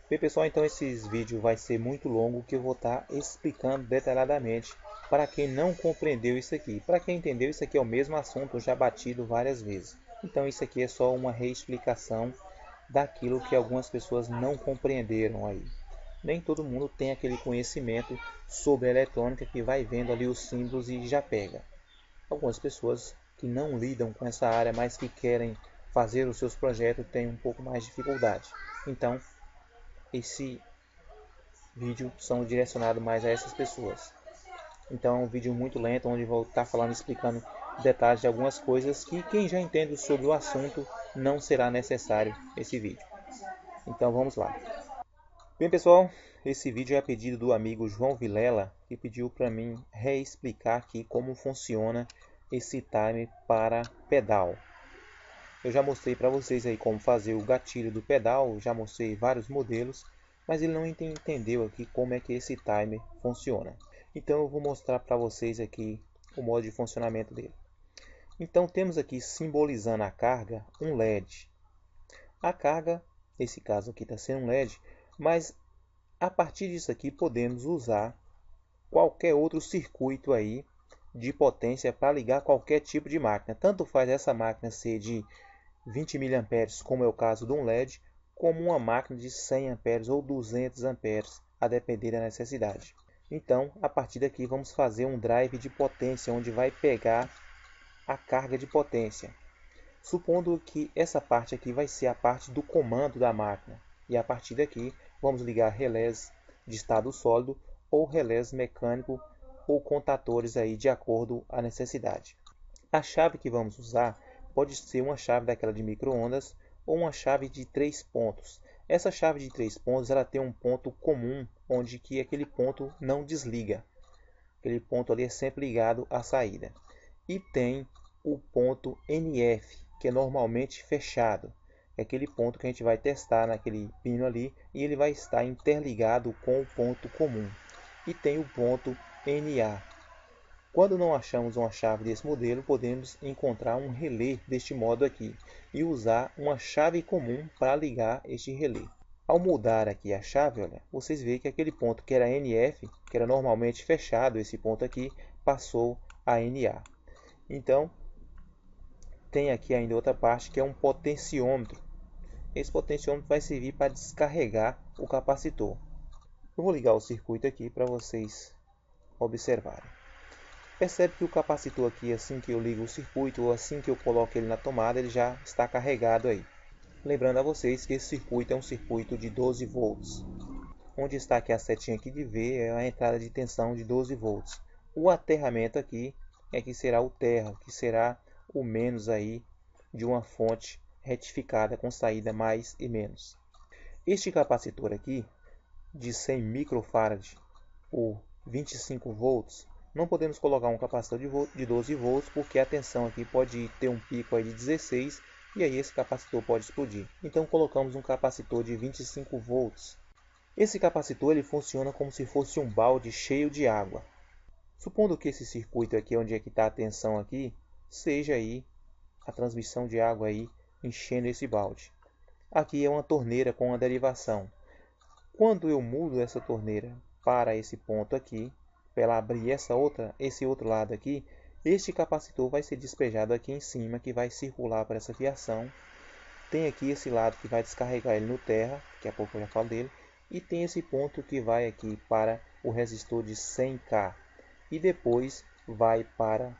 Bem pessoal, então esse vídeo vai ser muito longo que eu vou estar explicando detalhadamente para quem não compreendeu isso aqui. Para quem entendeu, isso aqui é o mesmo assunto já batido várias vezes. Então isso aqui é só uma reexplicação daquilo que algumas pessoas não compreenderam aí. Nem todo mundo tem aquele conhecimento sobre a eletrônica que vai vendo ali os símbolos e já pega. Algumas pessoas que não lidam com essa área, mas que querem fazer os seus projetos, têm um pouco mais de dificuldade. Então, esse vídeo são direcionados mais a essas pessoas. Então é um vídeo muito lento, onde vou estar falando, explicando detalhes de algumas coisas que quem já entende sobre o assunto não será necessário esse vídeo. Então vamos lá. Bem pessoal, esse vídeo é a pedido do amigo João Vilela, que pediu para mim reexplicar aqui como funciona esse timer para pedal. Eu já mostrei para vocês aí como fazer o gatilho do pedal, já mostrei vários modelos, mas ele não entendeu aqui como é que esse timer funciona. Então eu vou mostrar para vocês aqui o modo de funcionamento dele. Então temos aqui, simbolizando a carga, um LED. A carga, nesse caso aqui está sendo um LED, mas a partir disso aqui podemos usar qualquer outro circuito aí de potência para ligar qualquer tipo de máquina. Tanto faz essa máquina ser de 20 mA, como é o caso de um LED, como uma máquina de 100 amperes ou 200 amperes, a depender da necessidade. Então, a partir daqui, vamos fazer um drive de potência, onde vai pegar a carga de potência. Supondo que essa parte aqui vai ser a parte do comando da máquina. E a partir daqui, vamos ligar relés de estado sólido ou relés mecânico ou contadores aí de acordo à necessidade. A chave que vamos usar pode ser uma chave daquela de micro-ondas ou uma chave de 3 pontos. Essa chave de 3 pontos ela tem um ponto comum, onde que aquele ponto não desliga. Aquele ponto ali é sempre ligado à saída. E tem o ponto NF, que é normalmente fechado. É aquele ponto que a gente vai testar naquele pino ali e ele vai estar interligado com o ponto comum. E tem o ponto NA. Quando não achamos uma chave desse modelo, podemos encontrar um relé deste modo aqui e usar uma chave comum para ligar este relé. Ao mudar aqui a chave, olha, vocês veem que aquele ponto que era NF, que era normalmente fechado, esse ponto aqui, passou a NA. Então, tem aqui ainda outra parte que é um potenciômetro. Esse potenciômetro vai servir para descarregar o capacitor. Eu vou ligar o circuito aqui para vocês observarem. Percebe que o capacitor aqui, assim que eu ligo o circuito ou assim que eu coloco ele na tomada, ele já está carregado aí. Lembrando a vocês que esse circuito é um circuito de 12 volts. Onde está aqui a setinha aqui de V é a entrada de tensão de 12 volts. O aterramento aqui é que será o terra, que será o menos aí de uma fonte retificada com saída mais e menos. Este capacitor aqui de 100 microfarad por 25 volts, não podemos colocar um capacitor de 12 volts porque a tensão aqui pode ter um pico aí de 16 e aí esse capacitor pode explodir. Então colocamos um capacitor de 25 volts. Esse capacitor ele funciona como se fosse um balde cheio de água. Supondo que esse circuito aqui, onde é que está a tensão aqui, seja aí a transmissão de água aí enchendo esse balde. Aqui é uma torneira com uma derivação. Quando eu mudo essa torneira para esse ponto aqui, para ela abrir esse outro lado aqui, este capacitor vai ser despejado aqui em cima, que vai circular para essa fiação. Tem aqui esse lado que vai descarregar ele no terra, daqui a pouco eu já falo dele, e tem esse ponto que vai aqui para o resistor de 100K e depois vai para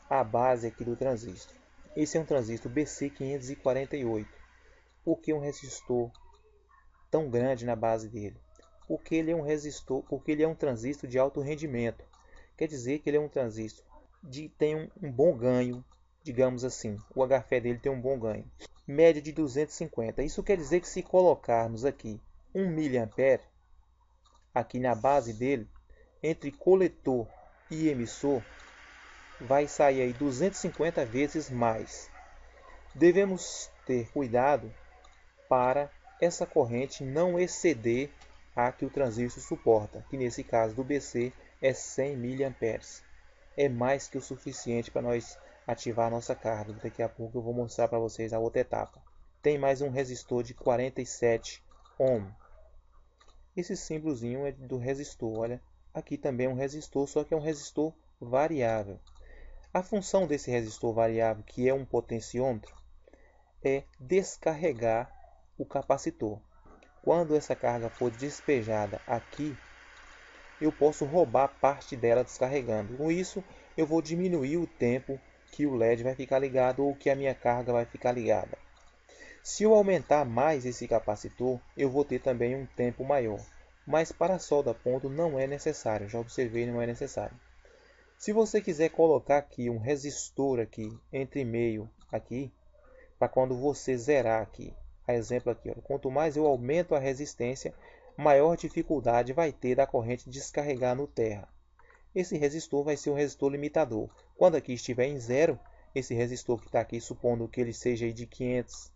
a base aqui do transistor. Esse é um transistor BC548. Por que um resistor tão grande na base dele? Porque ele é um resistor, porque ele é um transistor de alto rendimento. Quer dizer que ele é um transistor tem um bom ganho, digamos assim. O HFE dele tem um bom ganho, média de 250. Isso quer dizer que se colocarmos aqui 1 mA aqui na base dele, entre coletor e emissor, vai sair aí 250 vezes mais. Devemos ter cuidado para essa corrente não exceder a que o transistor suporta, que nesse caso do BC é 100 mA. É mais que o suficiente para nós ativar a nossa carga. Daqui a pouco eu vou mostrar para vocês a outra etapa. Tem mais um resistor de 47 ohm. Esse símbolozinho é do resistor, olha. Aqui também é um resistor, só que é um resistor variável. A função desse resistor variável, que é um potenciômetro, é descarregar o capacitor. Quando essa carga for despejada aqui, eu posso roubar parte dela descarregando. Com isso, eu vou diminuir o tempo que o LED vai ficar ligado ou que a minha carga vai ficar ligada. Se eu aumentar mais esse capacitor, eu vou ter também um tempo maior. Mas para a solda a ponto não é necessário, já observei, não é necessário. Se você quiser colocar aqui um resistor aqui, entre meio aqui, para quando você zerar aqui, a exemplo aqui, ó, quanto mais eu aumento a resistência, maior dificuldade vai ter da corrente descarregar no terra. Esse resistor vai ser um resistor limitador. Quando aqui estiver em zero, esse resistor que está aqui, supondo que ele seja de 500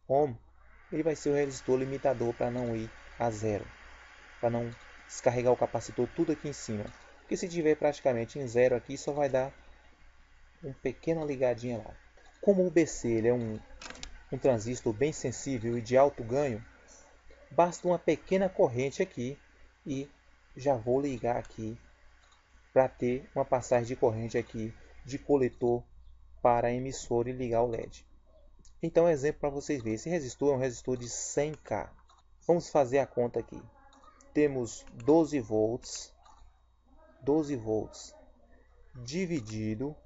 ohm, ele vai ser o resistor limitador para não ir a zero, para não descarregar o capacitor tudo aqui em cima. Porque se tiver praticamente em zero aqui, só vai dar uma pequena ligadinha lá. Como o BC ele é um transistor bem sensível e de alto ganho, basta uma pequena corrente aqui e já vou ligar aqui para ter uma passagem de corrente aqui de coletor para emissor e ligar o LED. Então, exemplo para vocês verem, esse resistor é um resistor de 100K. Vamos fazer a conta aqui. Temos 12 volts dividido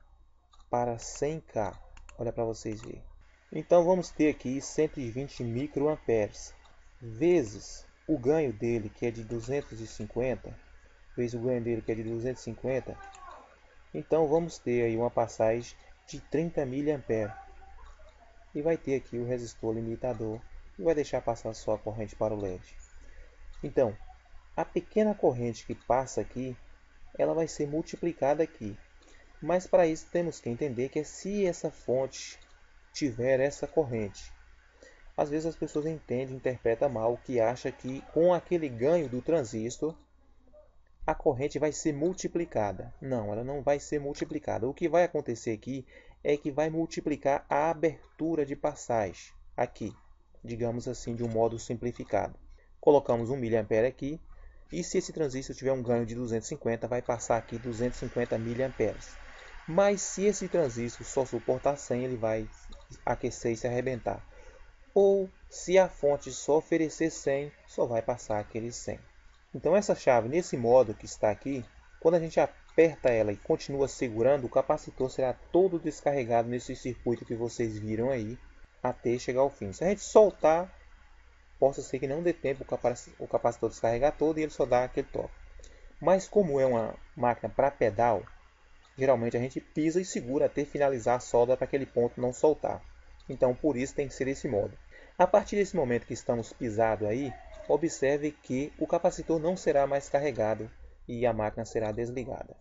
para 100K. Olha para vocês verem. Então vamos ter aqui 120 microamperes vezes o ganho dele, que é de 250, vezes o ganho dele, que é de 250. Então vamos ter aí uma passagem de 30 mA. E vai ter aqui o resistor limitador e vai deixar passar só a corrente para o LED. Então, a pequena corrente que passa aqui, ela vai ser multiplicada aqui. Mas para isso temos que entender que se essa fonte tiver essa corrente, às vezes as pessoas entendem, interpretam mal, que acha que com aquele ganho do transistor a corrente vai ser multiplicada. Não, ela não vai ser multiplicada. O que vai acontecer aqui é que vai multiplicar a abertura de passagem aqui, digamos assim, de um modo simplificado. Colocamos 1 mA aqui, e se esse transistor tiver um ganho de 250, vai passar aqui 250 mA. Mas se esse transistor só suportar 100, ele vai aquecer e se arrebentar. Ou se a fonte só oferecer 100, só vai passar aqueles 100. Então essa chave, nesse modo que está aqui, quando a gente aperta ela e continua segurando, o capacitor será todo descarregado nesse circuito que vocês viram aí, até chegar ao fim. Se a gente soltar, possa ser que não dê tempo o capacitor descarregar todo e ele só dá aquele toque. Mas como é uma máquina para pedal, geralmente a gente pisa e segura até finalizar a solda para aquele ponto não soltar. Então por isso tem que ser esse modo. A partir desse momento que estamos pisado aí, observe que o capacitor não será mais carregado e a máquina será desligada.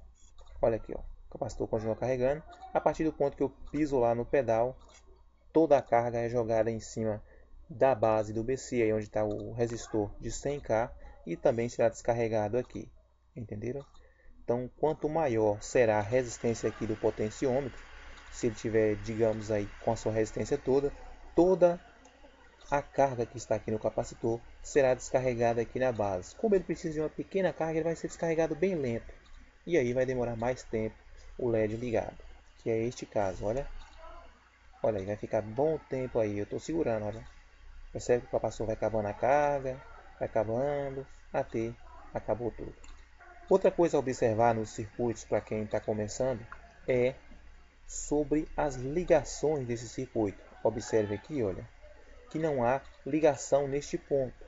Olha aqui, ó, o capacitor continua carregando. A partir do ponto que eu piso lá no pedal, toda a carga é jogada em cima da base do BC, aí onde está o resistor de 100K, e também será descarregado aqui. Entenderam? Então, quanto maior será a resistência aqui do potenciômetro, se ele tiver, digamos aí, com a sua resistência toda a carga que está aqui no capacitor será descarregada aqui na base. Como ele precisa de uma pequena carga, ele vai ser descarregado bem lento. E aí vai demorar mais tempo o LED ligado. Que é este caso, olha. Olha aí, vai ficar bom tempo aí. Eu estou segurando, olha. Percebe que o capacitor vai acabando a carga, vai acabando, até acabou tudo. Outra coisa a observar nos circuitos para quem está começando é sobre as ligações desse circuito. Observe aqui, olha, que não há ligação neste ponto.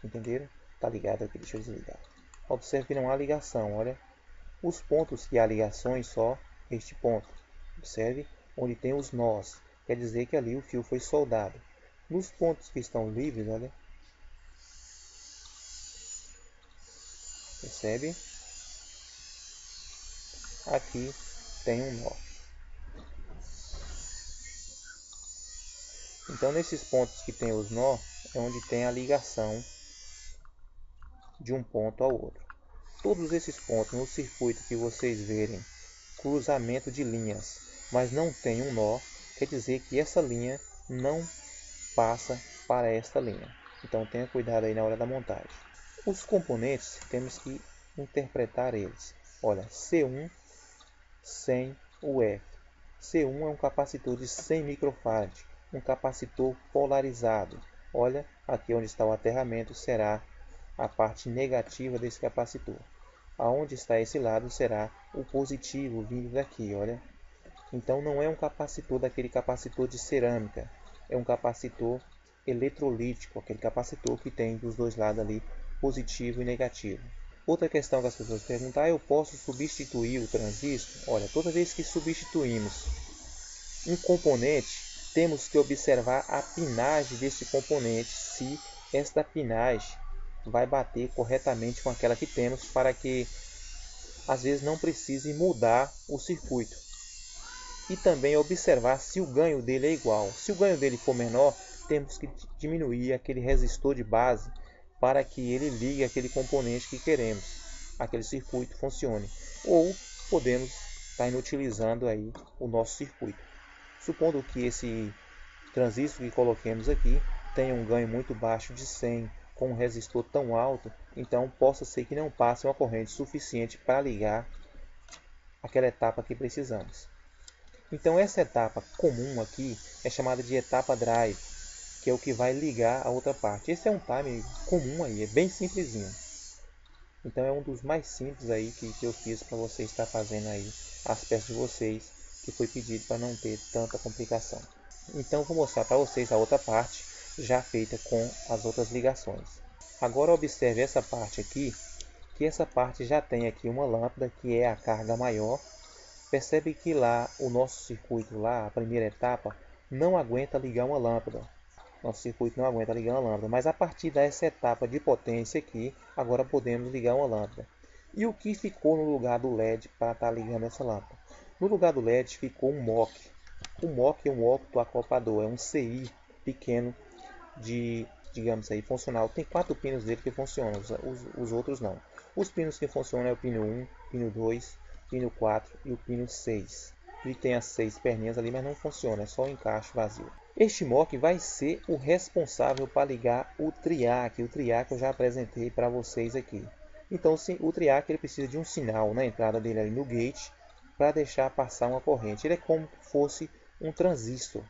Entenderam? Tá ligado aqui, deixa eu desligar. Observe que não há ligação, olha. Os pontos que há ligações só este ponto. Observe onde tem os nós. Quer dizer que ali o fio foi soldado. Nos pontos que estão livres, olha. Percebe? Aqui tem um nó. Então, nesses pontos que tem os nó, é onde tem a ligação de um ponto ao outro. Todos esses pontos no circuito que vocês verem, cruzamento de linhas, mas não tem um nó, quer dizer que essa linha não passa para esta linha. Então tenha cuidado aí na hora da montagem. Os componentes, temos que interpretar eles. Olha, C1 sem o F. C1 é um capacitor de 100 microfarad, um capacitor polarizado. Olha, aqui onde está o aterramento será a parte negativa desse capacitor. Aonde está esse lado será o positivo vindo daqui, olha. Então não é um capacitor daquele capacitor de cerâmica, é um capacitor eletrolítico, aquele capacitor que tem dos dois lados ali, positivo e negativo. Outra questão que as pessoas perguntam, eu posso substituir o transistor? Olha, toda vez que substituímos um componente, temos que observar a pinagem desse componente, se esta pinagem vai bater corretamente com aquela que temos, para que às vezes não precise mudar o circuito. E também observar se o ganho dele é igual. Se o ganho dele for menor, temos que diminuir aquele resistor de base para que ele ligue aquele componente que queremos, aquele circuito funcione. Ou podemos estar inutilizando aí o nosso circuito. Supondo que esse transistor que coloquemos aqui tenha um ganho muito baixo de 100, com um resistor tão alto, então possa ser que não passe uma corrente suficiente para ligar aquela etapa que precisamos. Então essa etapa comum aqui é chamada de etapa drive, que é o que vai ligar a outra parte. Esse é um time comum aí, é bem simplesinho. Então é um dos mais simples aí que eu fiz para você estar fazendo aí as peças de vocês, que foi pedido para não ter tanta complicação. Então vou mostrar para vocês a outra parte já feita com as outras ligações. Agora observe essa parte aqui, que essa parte já tem aqui uma lâmpada que é a carga maior. Percebe que lá o nosso circuito, lá a primeira etapa, não aguenta ligar uma lâmpada. Nosso circuito não aguenta ligar uma lâmpada, mas a partir dessa etapa de potência aqui, agora podemos ligar uma lâmpada. E o que ficou no lugar do LED para estar ligando essa lâmpada? No lugar do LED ficou um MOC. O MOC é um ópto acoplador, é um CI pequeno de, digamos aí, funcional. Tem 4 pinos dele que funcionam, os outros não. Os pinos que funcionam é o pino 1, pino 2, pino 4 e o pino 6. Ele tem as 6 perninhas ali, mas não funciona, é só um encaixe vazio. Este MOC vai ser o responsável para ligar o triac. O triac eu já apresentei para vocês aqui. Então o triac ele precisa de um sinal na entrada dele ali no gate para deixar passar uma corrente. Ele é como se fosse um transistor,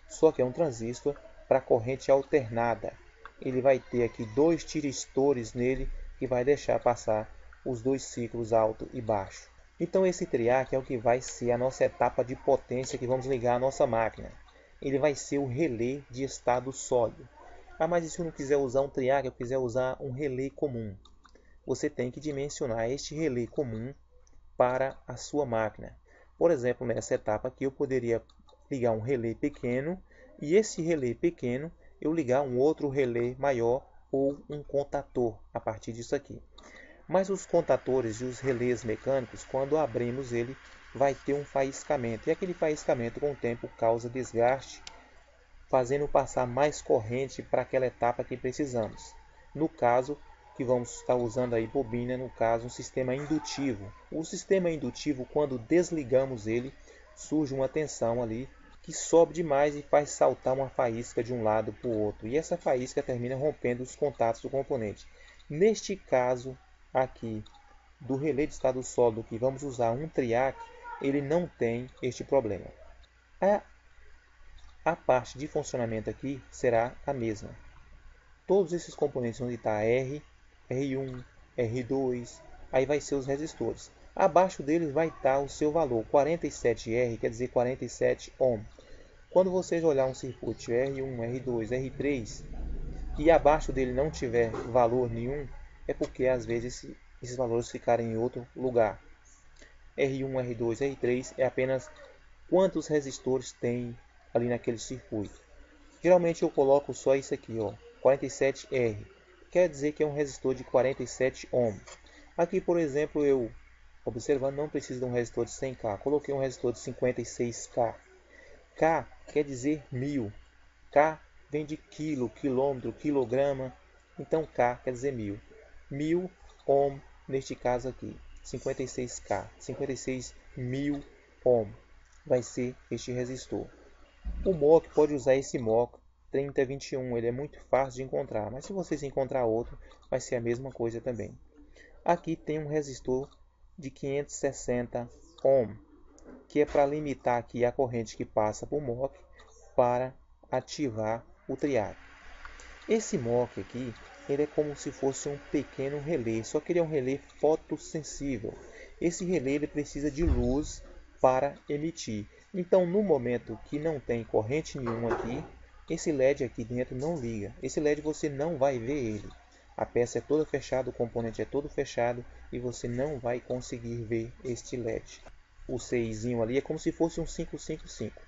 só que é um transistor para corrente alternada. Ele vai ter aqui 2 tiristores nele que vai deixar passar os 2 ciclos alto e baixo. Então esse triac é o que vai ser a nossa etapa de potência que vamos ligar a nossa máquina. Ele vai ser o relé de estado sólido. Ah, mas e se eu não quiser usar um triac, eu quiser usar um relé comum? Você tem que dimensionar este relé comum para a sua máquina. Por exemplo, nessa etapa aqui eu poderia ligar um relé pequeno e esse relé pequeno eu ligar um outro relé maior ou um contator a partir disso aqui. Mas os contatores e os relés mecânicos, quando abrimos ele, vai ter um faiscamento. E aquele faiscamento com o tempo causa desgaste, fazendo passar mais corrente para aquela etapa que precisamos. No caso, que vamos estar usando aí bobina, no caso um sistema indutivo. O sistema indutivo, quando desligamos ele, surge uma tensão ali que sobe demais e faz saltar uma faísca de um lado para o outro. E essa faísca termina rompendo os contatos do componente. Neste caso aqui do relé de estado sólido, que vamos usar um triac, ele não tem este problema. A parte de funcionamento aqui será a mesma. Todos esses componentes onde está R, R1, R2, aí vai ser os resistores. Abaixo deles vai estar o seu valor, 47R, quer dizer 47 ohm. Quando vocês olhar um circuito R1, R2, R3, e abaixo dele não tiver valor nenhum, é porque às vezes esses valores ficarem em outro lugar. R1, R2, R3 é apenas quantos resistores tem ali naquele circuito. Geralmente eu coloco só isso aqui, ó, 47R. Quer dizer que é um resistor de 47 ohm. Aqui, por exemplo, eu, observando, não preciso de um resistor de 100K. Coloquei um resistor de 56K. K quer dizer 1000. K vem de quilo, quilômetro, quilograma. Então K quer dizer 1000. 1000 ohm, neste caso aqui. 56K. 56.000 ohm. Vai ser este resistor. O MOC pode usar esse MOC 3021, ele é muito fácil de encontrar, mas se vocês encontrar outro, vai ser a mesma coisa também. Aqui tem um resistor de 560 ohm, que é para limitar aqui a corrente que passa por MOC para ativar o triac. Esse MOC aqui, ele é como se fosse um pequeno relé, só que ele é um relé fotossensível. Esse relé ele precisa de luz para emitir. Então, no momento que não tem corrente nenhuma aqui, esse LED aqui dentro não liga. Esse LED você não vai ver ele. A peça é toda fechada, o componente é todo fechado e você não vai conseguir ver este LED. O 6 ali é como se fosse um 555,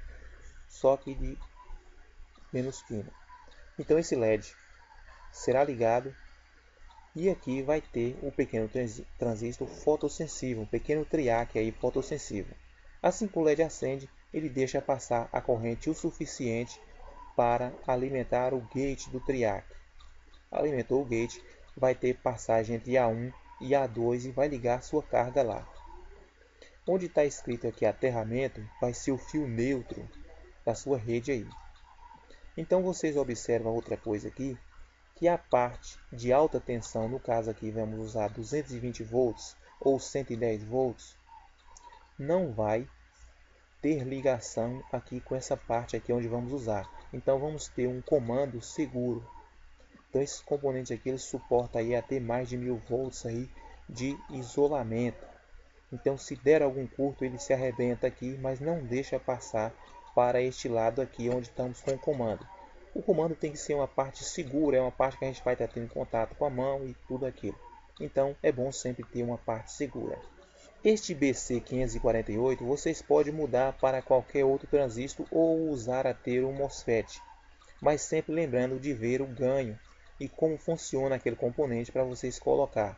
só que de menos pino. Então esse LED será ligado e aqui vai ter o pequeno transistor fotossensível, um pequeno triac aí fotossensível. Assim que o LED acende, ele deixa passar a corrente o suficiente para alimentar o gate do triac. Alimentou o gate, vai ter passagem entre A1 e A2 e vai ligar sua carga lá. Onde está escrito aqui aterramento, vai ser o fio neutro da sua rede aí. Então vocês observam outra coisa aqui, que a parte de alta tensão, no caso aqui vamos usar 220 volts ou 110 volts, não vai ter ligação aqui com essa parte aqui onde vamos usar. Então vamos ter um comando seguro. Então esses componentes aqui eles suportam aí até mais de 1000 volts aí de isolamento. Então se der algum curto ele se arrebenta aqui, mas não deixa passar para este lado aqui onde estamos com o comando. O comando tem que ser uma parte segura, é uma parte que a gente vai estar tendo contato com a mão e tudo aquilo. Então é bom sempre ter uma parte segura. Este BC548 vocês podem mudar para qualquer outro transistor ou usar a ter um MOSFET, mas sempre lembrando de ver o ganho e como funciona aquele componente para vocês colocar.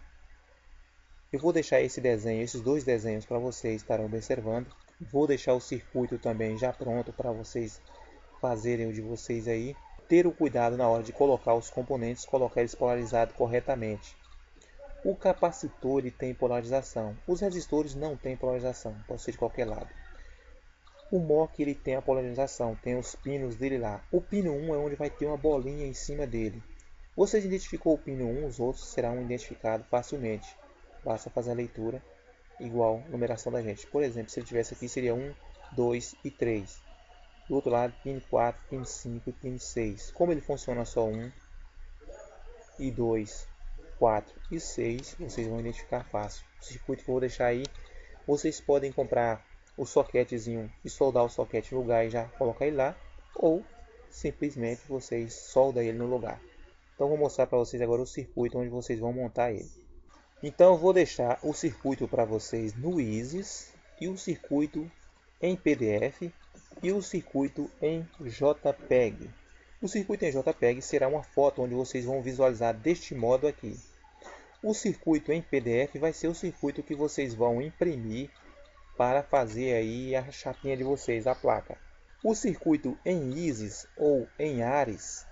Eu vou deixar esses dois desenhos para vocês estarem observando. Vou deixar o circuito também já pronto para vocês fazerem o de vocês aí. Ter o cuidado na hora de colocar os componentes, colocar eles polarizados corretamente. O capacitor ele tem polarização. Os resistores não têm polarização, pode ser de qualquer lado. O MOC ele tem a polarização, tem os pinos dele lá. O pino 1 é onde vai ter uma bolinha em cima dele. Vocês identificou o pino 1, os outros serão identificados facilmente. Basta fazer a leitura igual a numeração da gente. Por exemplo, se ele tivesse aqui seria 1, 2 e 3. Do outro lado, pino 4, pino 5 e pino 6. Como ele funciona só 1 e 2, 4 e 6, vocês vão identificar fácil. O circuito que eu vou deixar aí, vocês podem comprar o soquetezinho e soldar o soquete no lugar e já colocar ele lá, ou simplesmente vocês soldam ele no lugar. Então vou mostrar para vocês agora o circuito onde vocês vão montar ele. Então eu vou deixar o circuito para vocês no ISIS e o circuito em PDF e o circuito em JPEG. O circuito em JPEG será uma foto onde vocês vão visualizar deste modo aqui. O circuito em PDF vai ser o circuito que vocês vão imprimir para fazer aí a chapinha de vocês, a placa. O circuito em ISIS ou em ARES,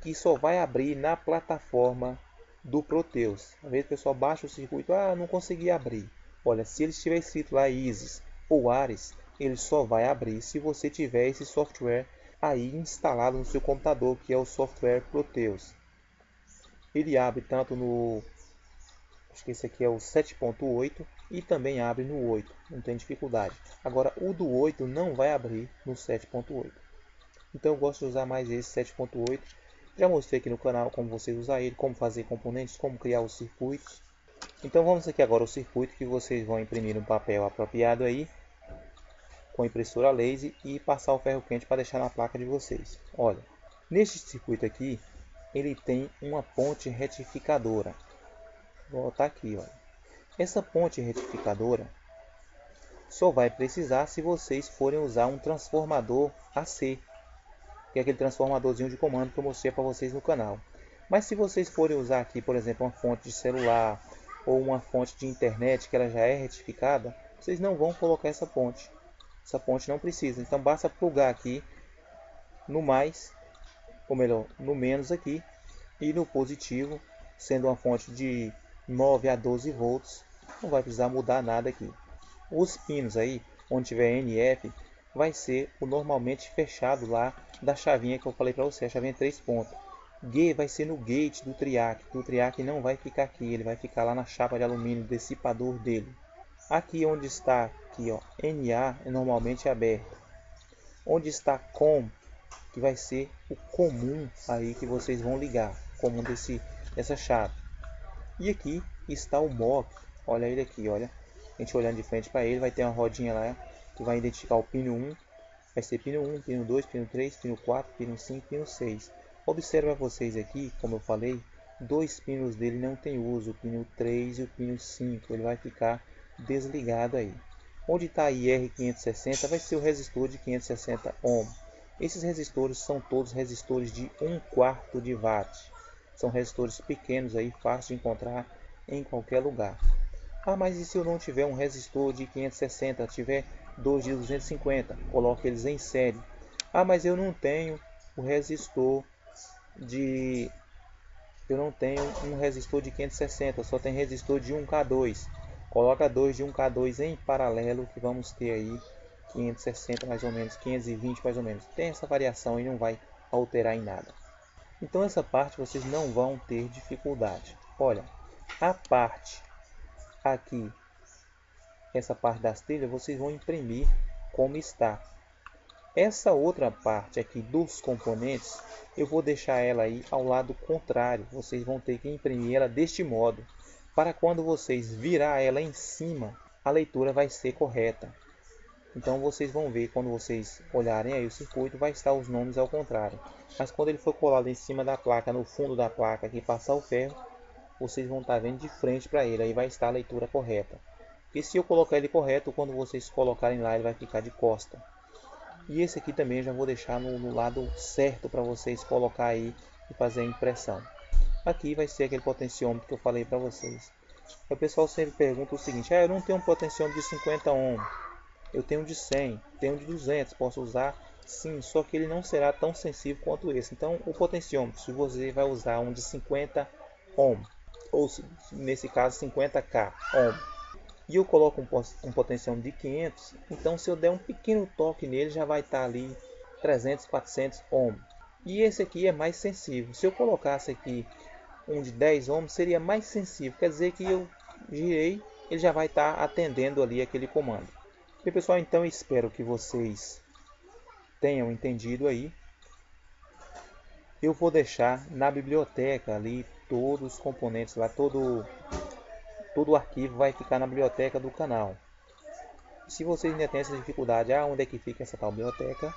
que só vai abrir na plataforma do Proteus. Às vezes o pessoal baixa o circuito, não consegui abrir. Olha, se ele estiver escrito lá ISIS ou ARES, ele só vai abrir se você tiver esse software aí instalado no seu computador, que é o software Proteus. Ele abre tanto no, acho que esse aqui é o 7.8 e também abre no 8, não tem dificuldade. Agora o do 8 não vai abrir no 7.8. Então eu gosto de usar mais esse 7.8. Já mostrei aqui no canal como vocês usar ele, como fazer componentes, como criar os circuitos. Então vamos aqui agora ao circuito que vocês vão imprimir um papel apropriado aí, com impressora laser e passar o ferro quente para deixar na placa de vocês. Olha, neste circuito aqui, ele tem uma ponte retificadora. Vou botar aqui, olha. Essa ponte retificadora só vai precisar se vocês forem usar um transformador AC, que é aquele transformadorzinho de comando que eu mostrei para vocês no canal. Mas se vocês forem usar aqui, por exemplo, uma fonte de celular ou uma fonte de internet que ela já é retificada, vocês não vão colocar essa ponte. Essa ponte não precisa, então basta plugar aqui no mais, ou melhor, no menos aqui, e no positivo, sendo uma fonte de 9 a 12 volts, não vai precisar mudar nada aqui. Os pinos aí, onde tiver NF, vai ser o normalmente fechado lá da chavinha que eu falei para você, a chavinha 3 pontos. G vai ser no gate do triac. O triac não vai ficar aqui, ele vai ficar lá na chapa de alumínio dissipador dele. Aqui onde está, aqui ó, NA é normalmente aberto. Onde está COM, que vai ser o comum aí que vocês vão ligar, comum dessa chave. E aqui está o MOC, olha ele aqui, olha. A gente olhando de frente para ele, vai ter uma rodinha lá que vai identificar o pino 1. Vai ser pino 1, pino 2, pino 3, pino 4, pino 5, pino 6. Observa vocês aqui, como eu falei, dois pinos dele não tem uso, o pino 3 e o pino 5. Ele vai ficar desligado aí. Onde está IR560 vai ser o resistor de 560 ohm. Esses resistores são todos resistores de 1/4 de watt. São resistores pequenos aí, fácil de encontrar em qualquer lugar. Ah, mas e se eu não tiver um resistor de 560, tiver dois de 250, coloque eles em série. Ah, mas eu não tenho o resistor de... Eu não tenho um resistor de 560, só tem resistor de 1K2. Coloca dois de 1K2 em paralelo, que vamos ter aí 560 mais ou menos, 520 mais ou menos. Tem essa variação e não vai alterar em nada. Então essa parte vocês não vão ter dificuldade. Olha, a parte aqui, essa parte das trilhas, vocês vão imprimir como está. Essa outra parte aqui dos componentes, eu vou deixar ela aí ao lado contrário. Vocês vão ter que imprimir ela deste modo, para quando vocês virar ela em cima, a leitura vai ser correta. Então vocês vão ver, quando vocês olharem aí o circuito, vai estar os nomes ao contrário. Mas quando ele for colado em cima da placa, no fundo da placa, aqui passar o ferro, vocês vão estar vendo de frente para ele, aí vai estar a leitura correta. E se eu colocar ele correto, quando vocês colocarem lá, ele vai ficar de costa. E esse aqui também eu já vou deixar no lado certo para vocês colocar aí e fazer a impressão. Aqui vai ser aquele potenciômetro que eu falei para vocês. O pessoal sempre pergunta o seguinte: eu não tenho um potenciômetro de 50 ohm, eu tenho um de 100, tenho um de 200, posso usar? Sim, só que ele não será tão sensível quanto esse. Então o potenciômetro, se você vai usar um de 50 ohm, ou nesse caso 50k ohm, e eu coloco um potenciômetro de 500, então se eu der um pequeno toque nele, já vai estar ali 300, 400 ohm. E esse aqui é mais sensível. Se eu colocasse aqui um de 10 ohm, seria mais sensível. Quer dizer que eu girei, ele já vai estar atendendo ali aquele comando. E pessoal, então espero que vocês tenham entendido aí. Eu vou deixar na biblioteca ali todos os componentes lá, todo o arquivo vai ficar na biblioteca do canal. Se vocês ainda têm essa dificuldade, onde é que fica essa tal biblioteca?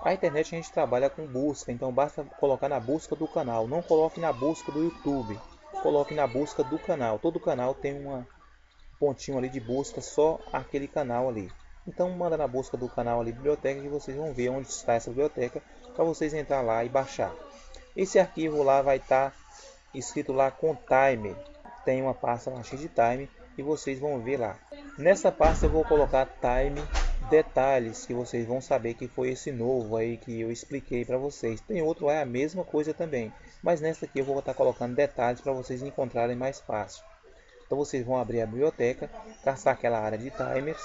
A internet a gente trabalha com busca, então basta colocar na busca do canal. Não coloque na busca do YouTube, coloque na busca do canal. Todo canal tem um pontinho ali de busca, só aquele canal ali. Então manda na busca do canal ali, biblioteca, que vocês vão ver onde está essa biblioteca, para vocês entrar lá e baixar. Esse arquivo lá vai estar escrito lá com timer. Tem uma pasta lá cheia de time e vocês vão ver lá. Nessa pasta eu vou colocar time detalhes, que vocês vão saber que foi esse novo aí que eu expliquei para vocês. Tem outro é a mesma coisa também, mas nessa aqui eu vou estar colocando detalhes para vocês encontrarem mais fácil. Então vocês vão abrir a biblioteca, caçar aquela área de timers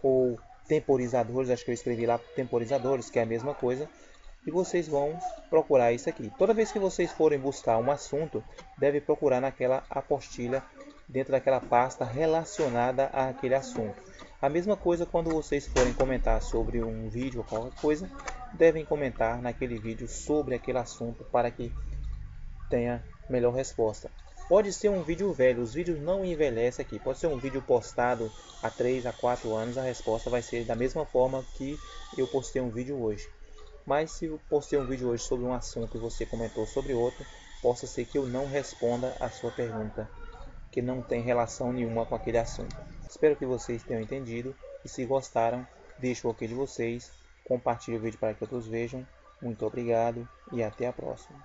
ou temporizadores, acho que eu escrevi lá temporizadores, que é a mesma coisa. E vocês vão procurar isso aqui. Toda vez que vocês forem buscar um assunto, deve procurar naquela apostilha, dentro daquela pasta relacionada àquele assunto. A mesma coisa quando vocês forem comentar sobre um vídeo ou qualquer coisa, devem comentar naquele vídeo sobre aquele assunto para que tenha melhor resposta. Pode ser um vídeo velho, os vídeos não envelhecem aqui. Pode ser um vídeo postado há 3 a 4 anos, a resposta vai ser da mesma forma que eu postei um vídeo hoje. Mas se eu postei um vídeo hoje sobre um assunto e você comentou sobre outro, possa ser que eu não responda a sua pergunta, que não tem relação nenhuma com aquele assunto. Espero que vocês tenham entendido e se gostaram, deixe o ok de vocês, compartilhe o vídeo para que outros vejam. Muito obrigado e até a próxima.